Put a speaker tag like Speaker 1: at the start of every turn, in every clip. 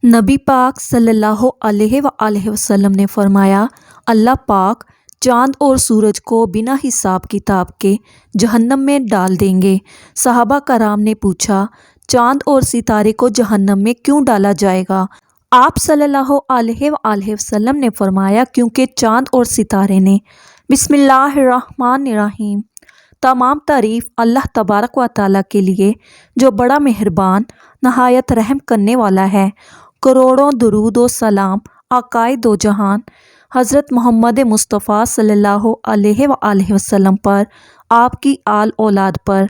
Speaker 1: نبی پاک صلی اللہ علیہ وآلہ وسلم نے فرمایا، اللہ پاک چاند اور سورج کو بنا حساب کتاب کے جہنم میں ڈال دیں گے۔ صحابہ کرام نے پوچھا، چاند اور ستارے کو جہنم میں کیوں ڈالا جائے گا؟ آپ صلی اللہ علیہ وآلہ وسلم نے فرمایا، کیونکہ چاند اور ستارے نے بسم اللہ الرحمن الرحیم تمام تعریف اللہ تبارک و تعالیٰ کے لیے جو بڑا مہربان نہایت رحم کرنے والا ہے۔ کروڑوں درود و سلام آقائے دو جہان حضرت محمد مصطفیٰ صلی اللہ علیہ وآلہ وسلم پر، آپ کی آل اولاد پر،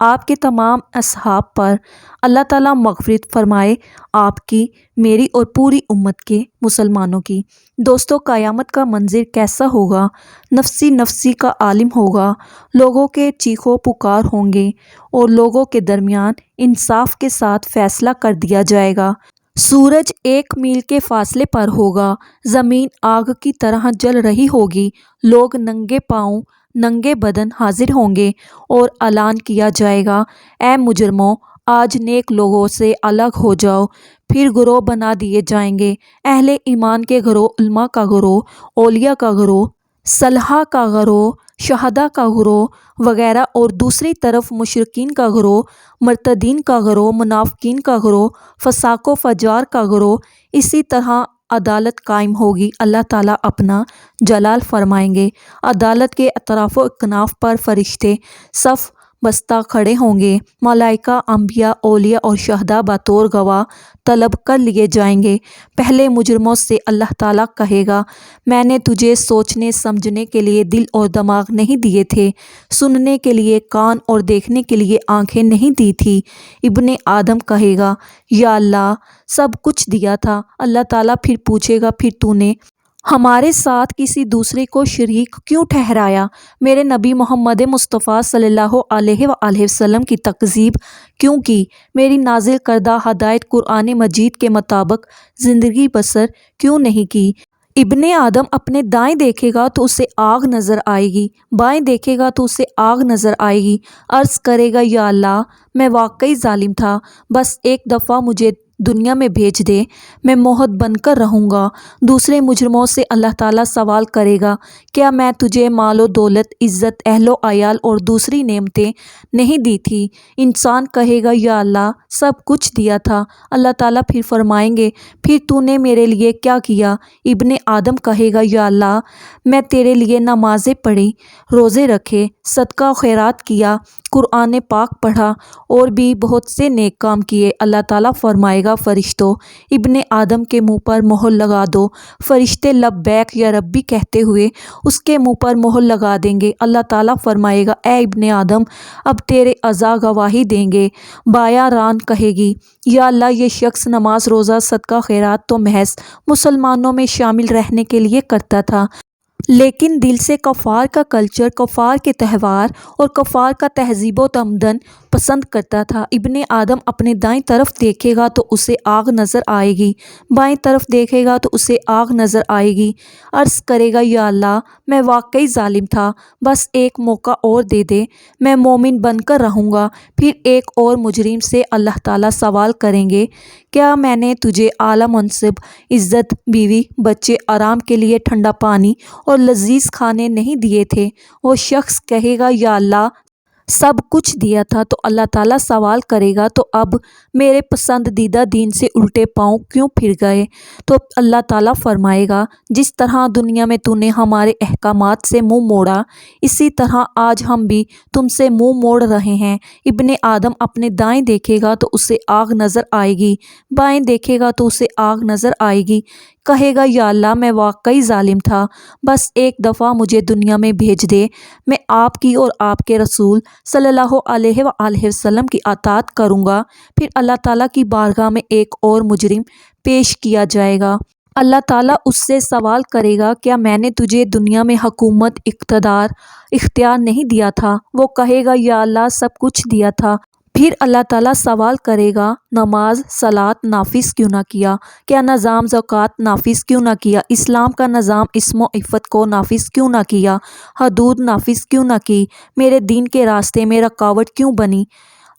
Speaker 1: آپ کے تمام اصحاب پر اللہ تعالیٰ مغفرت فرمائے، آپ کی، میری اور پوری امت کے مسلمانوں کی۔ دوستو، قیامت کا منظر کیسا ہوگا؟ نفسی نفسی کا عالم ہوگا، لوگوں کے چیخو پکار ہوں گے اور لوگوں کے درمیان انصاف کے ساتھ فیصلہ کر دیا جائے گا۔ سورج 1 میل کے فاصلے پر ہوگا، زمین آگ کی طرح جل رہی ہوگی، لوگ ننگے پاؤں ننگے بدن حاضر ہوں گے اور اعلان کیا جائے گا، اے مجرموں، آج نیک لوگوں سے الگ ہو جاؤ۔ پھر گروہ بنا دیے جائیں گے، اہل ایمان کے گروہ، علماء کا گروہ، اولیاء کا گروہ، صالحہ کا گروہ، شہداء کا گروہ وغیرہ، اور دوسری طرف مشرکین کا گروہ، مرتدین کا گروہ، منافقین کا گروہ، فساق و فجار کا گروہ۔ اسی طرح عدالت قائم ہوگی، اللہ تعالیٰ اپنا جلال فرمائیں گے، عدالت کے اطراف و اکناف پر فرشتے صف بستہ کھڑے ہوں گے، ملائکہ، انبیاء، اولیاء اور شہداء بطور گواہ طلب کر لیے جائیں گے۔ پہلے مجرموں سے اللہ تعالیٰ کہے گا، میں نے تجھے سوچنے سمجھنے کے لیے دل اور دماغ نہیں دیے تھے، سننے کے لیے کان اور دیکھنے کے لیے آنکھیں نہیں دی تھی۔ ابن آدم کہے گا، یا اللہ، سب کچھ دیا تھا۔ اللہ تعالیٰ پھر پوچھے گا، پھر تو نے ہمارے ساتھ کسی دوسرے کو شریک کیوں ٹھہرایا؟ میرے نبی محمد مصطفیٰ صلی اللہ علیہ وآلہ وسلم کی تکذیب کیوں کی؟ میری نازل کردہ ہدایت قرآن مجید کے مطابق زندگی بسر کیوں نہیں کی؟ ابن آدم اپنے دائیں دیکھے گا تو اسے آگ نظر آئے گی، بائیں دیکھے گا تو اسے آگ نظر آئے گی، عرض کرے گا، یا اللہ، میں واقعی ظالم تھا، بس ایک دفعہ مجھے دنیا میں بھیج دے، میں موحد بن کر رہوں گا۔ دوسرے مجرموں سے اللہ تعالیٰ سوال کرے گا، کیا میں تجھے مال و دولت، عزت، اہل و عیال اور دوسری نعمتیں نہیں دی تھی؟ انسان کہے گا، یا اللہ، سب کچھ دیا تھا۔ اللہ تعالیٰ پھر فرمائیں گے، پھر تو نے میرے لیے کیا کیا؟ ابن آدم کہے گا، یا اللہ، میں تیرے لیے نمازیں پڑھی، روزے رکھے، صدقہ و خیرات کیا، قرآن پاک پڑھا اور بھی بہت سے نیک کام کیے۔ اللہ تعالیٰ فرمائے گا، فرشتوں، ابن آدم کے منہ پر مہر لگا دو۔ فرشتے لبیک یا ربی کہتے ہوئے اس کے منہ پر مہر لگا دیں گے۔ اللہ تعالیٰ فرمائے گا، اے ابن آدم، اب تیرے اعضاء گواہی دیں گے۔ بایاں ران کہے گی، یا اللہ، یہ شخص نماز، روزہ، صدقہ خیرات تو محض مسلمانوں میں شامل رہنے کے لیے کرتا تھا، لیکن دل سے کفار کا کلچر، کفار کے تہوار اور کفار کا تہذیب و تمدن پسند کرتا تھا۔ ابن آدم اپنے دائیں طرف دیکھے گا تو اسے آگ نظر آئے گی، بائیں طرف دیکھے گا تو اسے آگ نظر آئے گی، عرض کرے گا، یا اللہ، میں واقعی ظالم تھا، بس ایک موقع اور دے دے، میں مومن بن کر رہوں گا۔ پھر ایک اور مجرم سے اللہ تعالیٰ سوال کریں گے، کیا میں نے تجھے اعلیٰ منصب، عزت، بیوی، بچے، آرام کے لیے ٹھنڈا پانی اور لذیذ کھانے نہیں دیے تھے؟ وہ شخص کہے گا، یا اللہ، سب کچھ دیا تھا۔ تو اللہ تعالیٰ سوال کرے گا، تو اب میرے پسندیدہ دین سے الٹے پاؤں کیوں پھر گئے؟ تو اللہ تعالیٰ فرمائے گا، جس طرح دنیا میں تو نے ہمارے احکامات سے منہ موڑا، اسی طرح آج ہم بھی تم سے منہ موڑ رہے ہیں۔ ابن آدم اپنے دائیں دیکھے گا تو اسے آگ نظر آئے گی، بائیں دیکھے گا تو اسے آگ نظر آئے گی، کہے گا، یا اللہ، میں واقعی ظالم تھا، بس ایک دفعہ مجھے دنیا میں بھیج دے، میں آپ کی اور آپ کے رسول صلی اللہ علیہ وآلہ وسلم کی اطاعت کروں گا۔ پھر اللہ تعالیٰ کی بارگاہ میں ایک اور مجرم پیش کیا جائے گا۔ اللہ تعالیٰ اس سے سوال کرے گا، کیا میں نے تجھے دنیا میں حکومت، اقتدار، اختیار نہیں دیا تھا؟ وہ کہے گا، یا اللہ، سب کچھ دیا تھا۔ پھر اللہ تعالیٰ سوال کرے گا، نماز، صلاۃ نافذ کیوں نہ کیا؟ کیا نظام زکوٰۃ نافذ کیوں نہ کیا؟ اسلام کا نظام عصم و عفت کو نافذ کیوں نہ کیا؟ حدود نافذ کیوں نہ کی؟ میرے دین کے راستے میں رکاوٹ کیوں بنی؟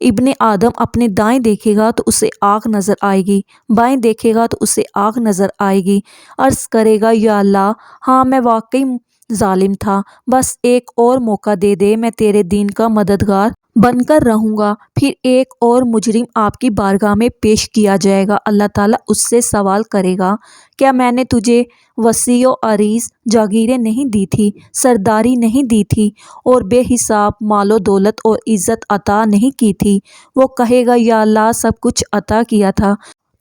Speaker 1: ابن آدم اپنے دائیں دیکھے گا تو اسے آگ نظر آئے گی، بائیں دیکھے گا تو اسے آگ نظر آئے گی۔ عرض کرے گا یا اللہ ہاں میں واقعی ظالم تھا، بس ایک اور موقع دے دے، میں تیرے دین کا مددگار بن کر رہوں گا۔ پھر ایک اور مجرم آپ کی بارگاہ میں پیش کیا جائے گا۔ اللہ تعالیٰ اس سے سوال کرے گا کیا میں نے تجھے وسیع و عریض جاگیریں نہیں دی تھی، سرداری نہیں دی تھی اور بے حساب مال و دولت اور عزت عطا نہیں کی تھی؟ وہ کہے گا یا اللہ سب کچھ عطا کیا تھا۔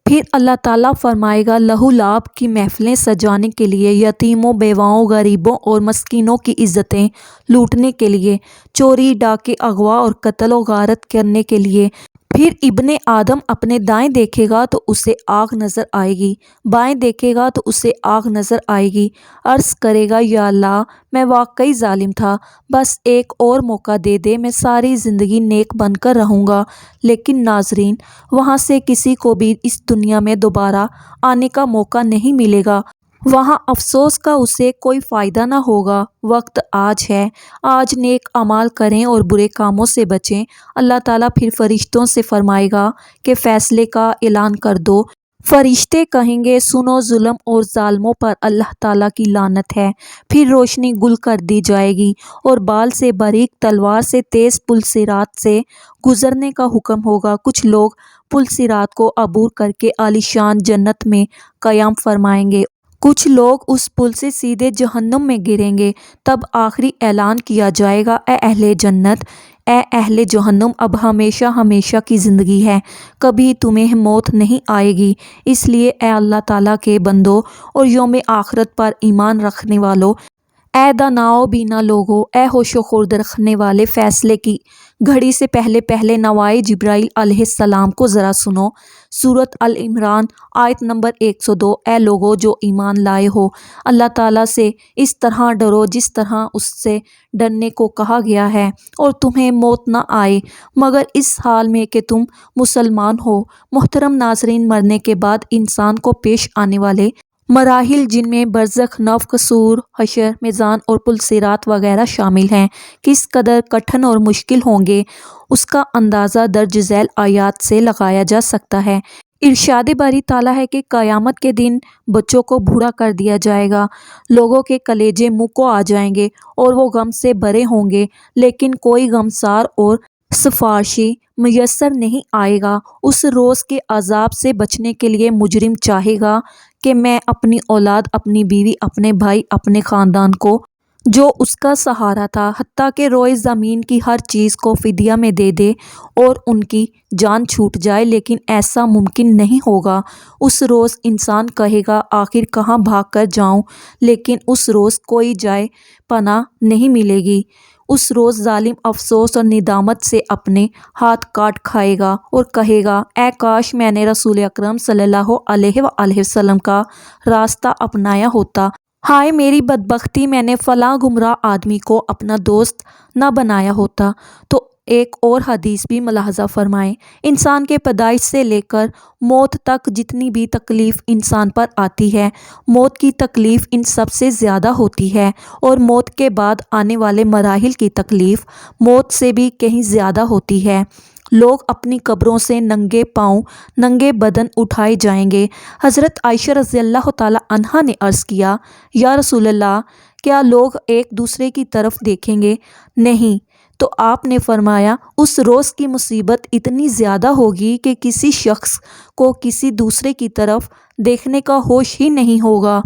Speaker 1: پھر اللہ تعالیٰ فرمائے گا لہو لعب کی محفلیں سجانے کے لیے، یتیموں بیواؤں غریبوں اور مسکینوں کی عزتیں لوٹنے کے لیے، چوری ڈاکے اغوا اور قتل و غارت کرنے کے لیے۔ پھر ابن آدم اپنے دائیں دیکھے گا تو اسے آگ نظر آئے گی، بائیں دیکھے گا تو اسے آگ نظر آئے گی۔ عرض کرے گا یا اللہ میں واقعی ظالم تھا، بس ایک اور موقع دے دے، میں ساری زندگی نیک بن کر رہوں گا۔ لیکن ناظرین وہاں سے کسی کو بھی اس دنیا میں دوبارہ آنے کا موقع نہیں ملے گا، وہاں افسوس کا اسے کوئی فائدہ نہ ہوگا۔ وقت آج ہے، آج نیک اعمال کریں اور برے کاموں سے بچیں۔ اللہ تعالیٰ پھر فرشتوں سے فرمائے گا کہ فیصلے کا اعلان کر دو۔ فرشتے کہیں گے سنو ظلم اور ظالموں پر اللہ تعالیٰ کی لعنت ہے۔ پھر روشنی گل کر دی جائے گی اور بال سے باریک تلوار سے تیز پل صراط سے گزرنے کا حکم ہوگا۔ کچھ لوگ پل صراط کو عبور کر کے عالیشان جنت میں قیام فرمائیں گے، کچھ لوگ اس پل سے سیدھے جہنم میں گریں گے۔ تب آخری اعلان کیا جائے گا اے اہل جنت، اے اہل جہنم، اب ہمیشہ ہمیشہ کی زندگی ہے، کبھی تمہیں موت نہیں آئے گی۔ اس لیے اے اللہ تعالیٰ کے بندوں اور یوم آخرت پر ایمان رکھنے والوں، اے داناؤ بینا لوگو، اے ہوش و خرد رکھنے والے، فیصلے کی گھڑی سے پہلے نوائے جبرائیل علیہ السلام کو ذرا سنو۔ سورۃ العمران آیت نمبر 102۔ اے لوگو جو ایمان لائے ہو، اللہ تعالیٰ سے اس طرح ڈرو جس طرح اس سے ڈرنے کو کہا گیا ہے، اور تمہیں موت نہ آئے مگر اس حال میں کہ تم مسلمان ہو۔ محترم ناظرین، مرنے کے بعد انسان کو پیش آنے والے مراحل جن میں برزخ، نفخ صور، حشر، میزان اور پل صراط وغیرہ شامل ہیں، کس قدر کٹھن اور مشکل ہوں گے اس کا اندازہ درج ذیل آیات سے لگایا جا سکتا ہے۔ ارشاد باری تعالیٰ ہے کہ قیامت کے دن بچوں کو بوڑھا کر دیا جائے گا، لوگوں کے کلیجے منہ کو آ جائیں گے اور وہ غم سے بھرے ہوں گے، لیکن کوئی غمسار اور سفارشی میسر نہیں آئے گا۔ اس روز کے عذاب سے بچنے کے لیے مجرم چاہے گا کہ میں اپنی اولاد، اپنی بیوی، اپنے بھائی، اپنے خاندان کو جو اس کا سہارا تھا، حتیٰ کہ روئے زمین کی ہر چیز کو فدیہ میں دے دے اور ان کی جان چھوٹ جائے، لیکن ایسا ممکن نہیں ہوگا۔ اس روز انسان کہے گا آخر کہاں بھاگ کر جاؤں، لیکن اس روز کوئی جائے پناہ نہیں ملے گی۔ اس روز ظالم افسوس اور ندامت سے اپنے ہاتھ کاٹ کھائے گا اور کہے گا اے کاش میں نے رسول اکرم صلی اللہ علیہ وآلہ وسلم کا راستہ اپنایا ہوتا، ہائے میری بدبختی، میں نے فلاں گمراہ آدمی کو اپنا دوست نہ بنایا ہوتا۔ تو ایک اور حدیث بھی ملاحظہ فرمائیں، انسان کے پیدائش سے لے کر موت تک جتنی بھی تکلیف انسان پر آتی ہے، موت کی تکلیف ان سب سے زیادہ ہوتی ہے، اور موت کے بعد آنے والے مراحل کی تکلیف موت سے بھی کہیں زیادہ ہوتی ہے۔ لوگ اپنی قبروں سے ننگے پاؤں، ننگے بدن اٹھائے جائیں گے۔ حضرت عائشہ رضی اللہ تعالی عنہا نے عرض کیا یا رسول اللہ کیا لوگ ایک دوسرے کی طرف دیکھیں گے؟ نہیں۔ تو آپ نے فرمایا اس روز کی مصیبت اتنی زیادہ ہوگی کہ کسی شخص کو کسی دوسرے کی طرف دیکھنے کا ہوش ہی نہیں ہوگا۔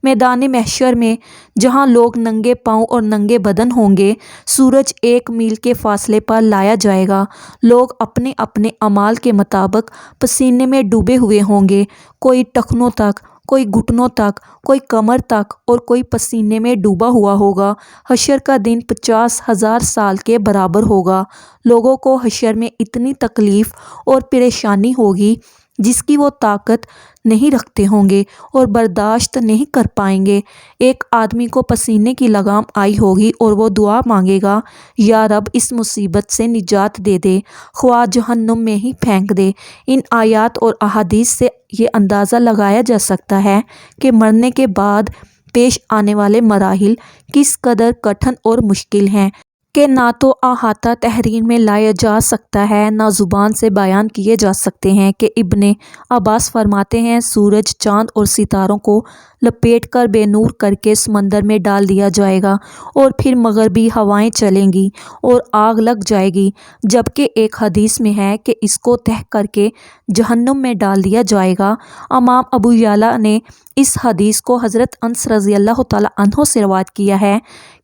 Speaker 1: میدان محشر میں جہاں لوگ ننگے پاؤں اور ننگے بدن ہوں گے، سورج 1 میل کے فاصلے پر لایا جائے گا، لوگ اپنے اپنے اعمال کے مطابق پسینے میں ڈوبے ہوئے ہوں گے، کوئی ٹخنوں تک، کوئی گھٹنوں تک، کوئی کمر تک اور کوئی پسینے میں ڈوبا ہوا ہوگا۔ حشر کا دن 50,000 سال کے برابر ہوگا۔ لوگوں کو حشر میں اتنی تکلیف اور پریشانی ہوگی جس کی وہ طاقت نہیں رکھتے ہوں گے اور برداشت نہیں کر پائیں گے۔ ایک آدمی کو پسینے کی لگام آئی ہوگی اور وہ دعا مانگے گا یا رب اس مصیبت سے نجات دے دے، خواہ جہنم میں ہی پھینک دے۔ ان آیات اور احادیث سے یہ اندازہ لگایا جا سکتا ہے کہ مرنے کے بعد پیش آنے والے مراحل کس قدر کٹھن اور مشکل ہیں۔ کہ نہ تو احاطہ تحریر میں لایا جا سکتا ہے نہ زبان سے بیان کیے جا سکتے ہیں کہ ابن عباس فرماتے ہیں سورج چاند اور ستاروں کو لپیٹ کر بے نور کر کے سمندر میں ڈال دیا جائے گا اور پھر مغربی ہوائیں چلیں گی اور آگ لگ جائے گی، جبکہ ایک حدیث میں ہے کہ اس کو تہ کر کے جہنم میں ڈال دیا جائے گا۔ امام ابو یعلا نے اس حدیث کو حضرت انس رضی اللہ تعالیٰ عنہ سے روایت کیا ہے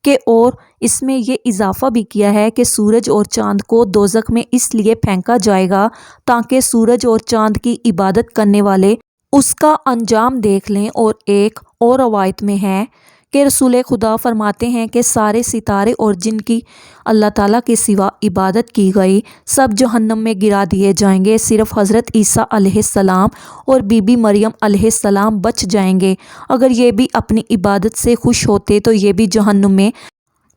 Speaker 1: کہ اور اس میں یہ اضافہ بھی کیا ہے کہ سورج اور چاند کو دوزخ میں اس لیے پھینکا جائے گا تاکہ سورج اور چاند کی عبادت کرنے والے اس کا انجام دیکھ لیں۔ اور ایک اور روایت میں ہے کہ رسول خدا فرماتے ہیں کہ سارے ستارے اور جن کی اللہ تعالیٰ کے سوا عبادت کی گئی سب جہنم میں گرا دیے جائیں گے، صرف حضرت عیسیٰ علیہ السلام اور بی بی مریم علیہ السلام بچ جائیں گے۔ اگر یہ بھی اپنی عبادت سے خوش ہوتے تو یہ بھی جہنم میں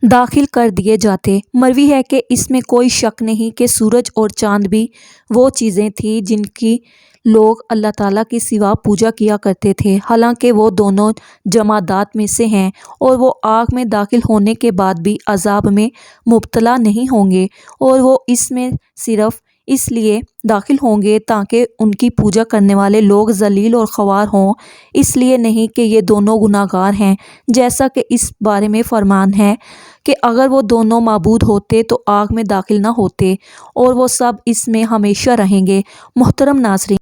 Speaker 1: داخل کر دیے جاتے۔ مروی ہے کہ اس میں کوئی شک نہیں کہ سورج اور چاند بھی وہ چیزیں تھیں جن کی لوگ اللہ تعالیٰ کے سوا پوجا کیا کرتے تھے، حالانکہ وہ دونوں جمادات میں سے ہیں اور وہ آگ میں داخل ہونے کے بعد بھی عذاب میں مبتلا نہیں ہوں گے، اور وہ اس میں صرف اس لیے داخل ہوں گے تاکہ ان کی پوجا کرنے والے لوگ ذلیل اور خوار ہوں، اس لیے نہیں کہ یہ دونوں گناہگار ہیں، جیسا کہ اس بارے میں فرمان ہے کہ اگر وہ دونوں معبود ہوتے تو آگ میں داخل نہ ہوتے اور وہ سب اس میں ہمیشہ رہیں گے۔ محترم ناظرین،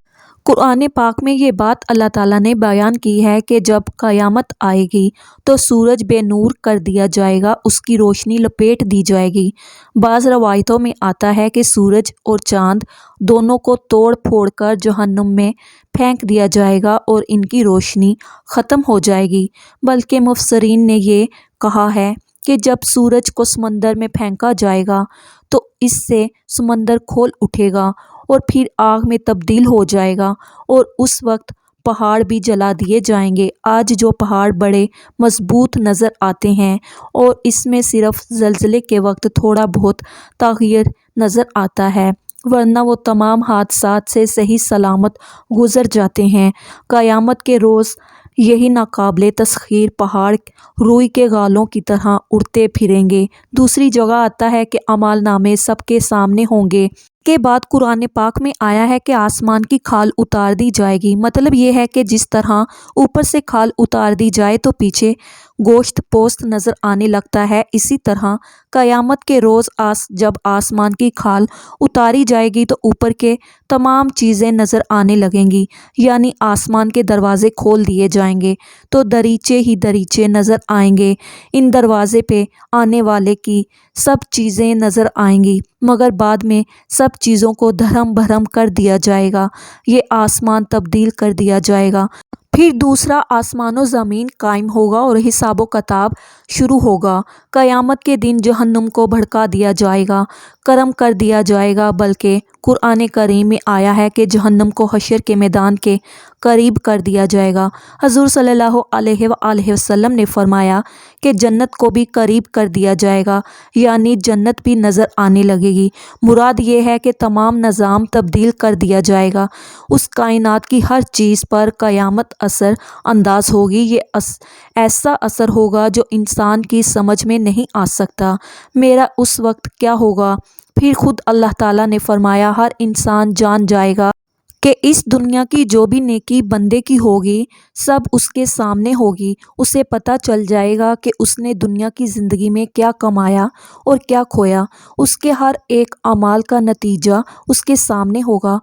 Speaker 1: قرآن پاک میں یہ بات اللہ تعالیٰ نے بیان کی ہے کہ جب قیامت آئے گی تو سورج بے نور کر دیا جائے گا، اس کی روشنی لپیٹ دی جائے گی۔ بعض روایتوں میں آتا ہے کہ سورج اور چاند دونوں کو توڑ پھوڑ کر جہنم میں پھینک دیا جائے گا اور ان کی روشنی ختم ہو جائے گی، بلکہ مفسرین نے یہ کہا ہے کہ جب سورج کو سمندر میں پھینکا جائے گا تو اس سے سمندر کھول اٹھے گا اور پھر آگ میں تبدیل ہو جائے گا اور اس وقت پہاڑ بھی جلا دیے جائیں گے۔ آج جو پہاڑ بڑے مضبوط نظر آتے ہیں اور اس میں صرف زلزلے کے وقت تھوڑا بہت تغیر نظر آتا ہے، ورنہ وہ تمام حادثات سے صحیح سلامت گزر جاتے ہیں۔ قیامت کے روز یہی ناقابل تسخیر پہاڑ روئی کے غالوں کی طرح اڑتے پھریں گے۔ دوسری جگہ آتا ہے کہ اعمال نامے سب کے سامنے ہوں گے۔ کے بعد قرآن پاک میں آیا ہے کہ آسمان کی کھال اتار دی جائے گی، مطلب یہ ہے کہ جس طرح اوپر سے کھال اتار دی جائے تو پیچھے گوشت پوست نظر آنے لگتا ہے، اسی طرح قیامت کے روز جب آسمان کی کھال اتاری جائے گی تو اوپر کے تمام چیزیں نظر آنے لگیں گی، یعنی آسمان کے دروازے کھول دیے جائیں گے تو دریچے ہی دریچے نظر آئیں گے، ان دروازے پہ آنے والے کی سب چیزیں نظر آئیں گی، مگر بعد میں سب چیزوں کو دھرم بھرم کر دیا جائے گا، یہ آسمان تبدیل کر دیا جائے گا، پھر دوسرا آسمان و زمین قائم ہوگا اور حساب و کتاب شروع ہوگا۔ قیامت کے دن جہنم کو بھڑکا دیا جائے گا، کرم کر دیا جائے گا، بلکہ قرآن کریم میں آیا ہے کہ جہنم کو حشر کے میدان کے قریب کر دیا جائے گا۔ حضور صلی اللہ علیہ وآلہ وسلم نے فرمایا کہ جنت کو بھی قریب کر دیا جائے گا، یعنی جنت بھی نظر آنے لگے گی۔ مراد یہ ہے کہ تمام نظام تبدیل کر دیا جائے گا، اس کائنات کی ہر چیز پر قیامت اثر انداز ہوگی، یہ ایسا اثر ہوگا جو انسان کی سمجھ میں نہیں آ سکتا۔ میرا اس وقت کیا ہوگا؟ پھر خود اللہ تعالیٰ نے فرمایا ہر انسان جان جائے گا کہ اس دنیا کی جو بھی نیکی بندے کی ہوگی سب اس کے سامنے ہوگی، اسے پتہ چل جائے گا کہ اس نے دنیا کی زندگی میں کیا کمایا اور کیا کھویا، اس کے ہر ایک اعمال کا نتیجہ اس کے سامنے ہوگا۔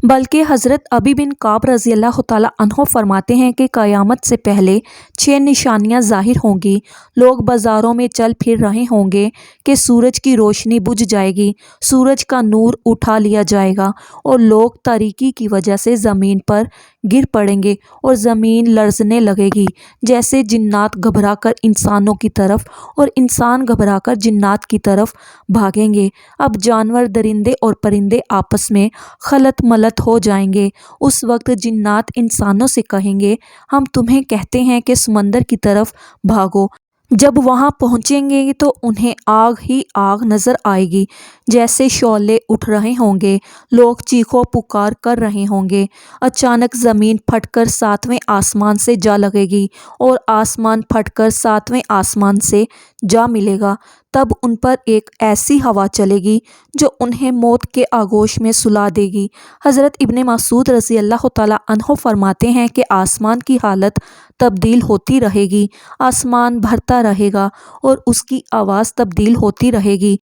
Speaker 1: بلکہ حضرت ابی بن کعب رضی اللہ تعالیٰ عنہ فرماتے ہیں کہ قیامت سے پہلے 6 نشانیاں ظاہر ہوں گی۔ لوگ بازاروں میں چل پھر رہے ہوں گے کہ سورج کی روشنی بجھ جائے گی، سورج کا نور اٹھا لیا جائے گا اور لوگ تاریکی کی وجہ سے زمین پر گر پڑیں گے اور زمین لرزنے لگے گی، جیسے جنات گھبرا کر انسانوں کی طرف اور انسان گھبرا کر جنات کی طرف بھاگیں گے۔ اب جانور، درندے اور پرندے آپس میں خلط ملط ہو جائیں گے۔ اس وقت جنات انسانوں سے کہیں گے ہم تمہیں کہتے ہیں کہ سمندر کی طرف بھاگو، جب وہاں پہنچیں گے تو انہیں آگ ہی آگ نظر آئے گی، جیسے شعلے اٹھ رہے ہوں گے، لوگ چیخو پکار کر رہے ہوں گے۔ اچانک زمین پھٹ کر 7ویں آسمان سے جا لگے گی اور آسمان پھٹ کر 7ویں آسمان سے جا ملے گا، تب ان پر ایک ایسی ہوا چلے گی جو انہیں موت کے آغوش میں سلا دے گی۔ حضرت ابن مسعود رضی اللہ تعالیٰ عنہ فرماتے ہیں کہ آسمان کی حالت تبدیل ہوتی رہے گی، آسمان بھرتا رہے گا اور اس کی آواز تبدیل ہوتی رہے گی۔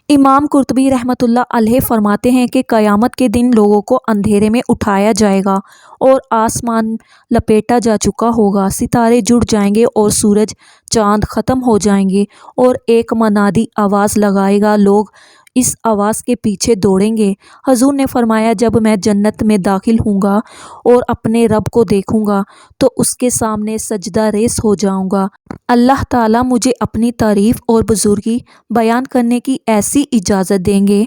Speaker 1: امام قرطبی رحمۃ اللہ علیہ فرماتے ہیں کہ قیامت کے دن لوگوں کو اندھیرے میں اٹھایا جائے گا اور آسمان لپیٹا جا چکا ہوگا، ستارے جڑ جائیں گے اور سورج چاند ختم ہو جائیں گے، اور ایک منادی آواز لگائے گا، لوگ اس آواز کے پیچھے دوڑیں گے۔ حضور نے فرمایا، جب میں جنت میں داخل ہوں گا اور اپنے رب کو دیکھوں گا تو اس کے سامنے سجدہ ریز ہو جاؤں گا۔ اللہ تعالیٰ مجھے اپنی تعریف اور بزرگی بیان کرنے کی ایسی اجازت دیں گے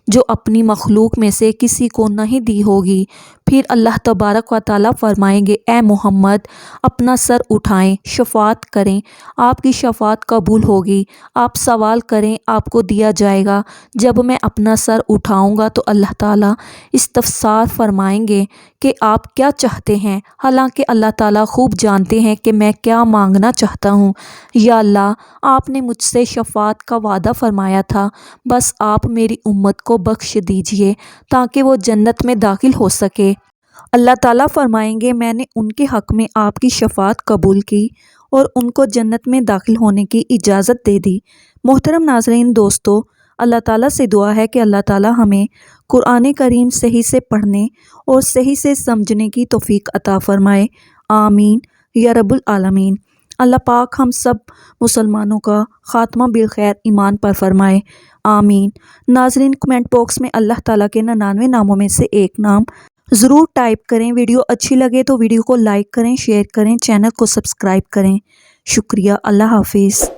Speaker 1: جو اپنی مخلوق میں سے کسی کو نہیں دی ہوگی۔ پھر اللہ تبارک و تعالیٰ فرمائیں گے، اے محمد اپنا سر اٹھائیں، شفاعت کریں، آپ کی شفاعت قبول ہوگی، آپ سوال کریں، آپ کو دیا جائے گا۔ جب میں اپنا سر اٹھاؤں گا تو اللہ تعالیٰ استفسار فرمائیں گے کہ آپ کیا چاہتے ہیں، حالانکہ اللہ تعالیٰ خوب جانتے ہیں کہ میں کیا مانگنا چاہتا ہوں۔ یا اللہ، آپ نے مجھ سے شفاعت کا وعدہ فرمایا تھا، بس آپ میری امت کو بخش دیجئے تاکہ وہ جنت میں داخل ہو سکے۔ اللہ تعالیٰ فرمائیں گے، میں نے ان کے حق میں آپ کی شفاعت قبول کی اور ان کو جنت میں داخل ہونے کی اجازت دے دی۔ محترم ناظرین، دوستو، اللہ تعالیٰ سے دعا ہے کہ اللہ تعالیٰ ہمیں قرآن کریم صحیح سے پڑھنے اور صحیح سے سمجھنے کی توفیق عطا فرمائے، آمین یا رب العالمین۔ اللہ پاک ہم سب مسلمانوں کا خاتمہ بالخیر ایمان پر فرمائے، آمین۔ ناظرین، کمنٹ باکس میں اللہ تعالیٰ کے 99 ناموں میں سے ایک نام ضرور ٹائپ کریں۔ ویڈیو اچھی لگے تو ویڈیو کو لائک کریں، شیئر کریں، چینل کو سبسکرائب کریں۔ شکریہ، اللہ حافظ۔